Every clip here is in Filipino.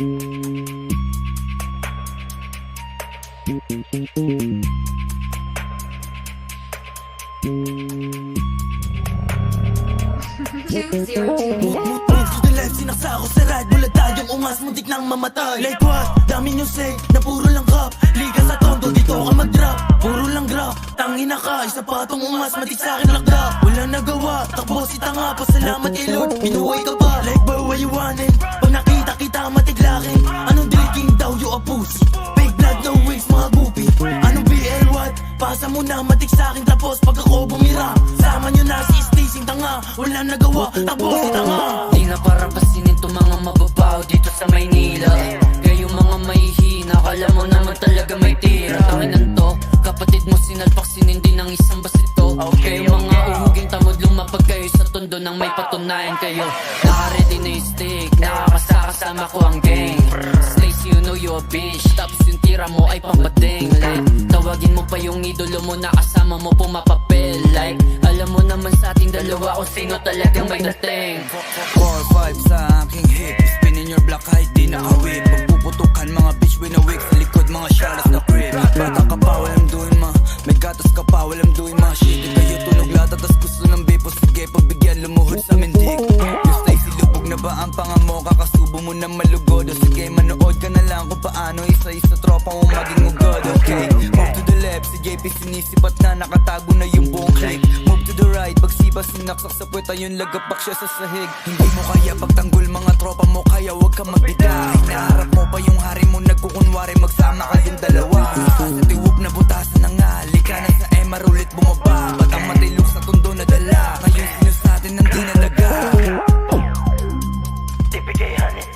Move to the left, sinaksa ako sa right. Bulag tayong ungas, muntik nang mamatay. Like what? Dami niyong say, na puro lang cup. Liga sa tondo, dito ka mag-drop. Puro lang grab, tangina ka. Isa pa tong ungas, matik sa'kin lakda. Walang nagawa, takbo si tanga. Pasalamat kay Lord, binuhay ka pa. Like boy, what you wantin'? Pag nakita kita, matiglakin. Anong drinking daw, you a pussy? Big blood, no wigs, mga goopy. Anong BL, what? Pasa mo na, matik sa'kin. Tapos pag ako bumira, sama nyo na si Stacing tanga. Walang nagawa, takbo si tanga. Di na para pasinin to mga mababaw dito sa Maynila. Kayo mga mahihina, kala mo naman talaga may tira. Tanginan to, kapatid mo sinalpak sinindi ng isang basito. Kayo mga uhuging tamod, lumapag kayo sa tondo nang may patunayan kayo. Naka-ready na yung stick, nakakasama ko ang gang. Slazy, you know you a bitch, tapos yung tira mo ay pambading. Like, tawagin mo pa yung idolo mo na kasama mo pumapapel. Like, alam mo naman sa ating dalawa kung sino talagang may dating. 4-5 sa aking hip, spinning your black eye, di nakawip. Pagpuputukan mga bitch with a wig, sa likod mga shalas na crib. Bata ka pa, walang doing ma, may gatas ka pa, walang doing ma. Shit, kayo tunog lata, tas gusto ng bepo. Sige, pagbigyan lumuhod sa mindig. You stay silubog na ba ang panga mo, kakasubo mo na malugod. O sige, manood ka na lang kung paano isa-isa tropa mo maging ugod. Okay, move to the left, si JP sinisipat na, nakatago na yung buong click. Move to the right, pagsiba sinaksak sa puweta, yung lagapak siya sa sahig. Hindi mo kaya pagtanggol mga tropa mo, kaya wag ka magbigay. Naharap mo pa yung hari mo, nagkukunwari, magsama kayong dalawa. Sa tiwog na butasan ng halika na sa MR ulit bumaba. Ba't ang matilok sa tondo na dala, ngayon sino sa atin ang dinalaga. Tipigayan eh.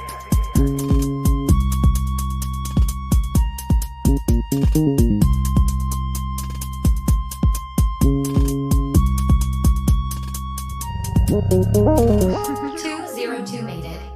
Two zero two made it.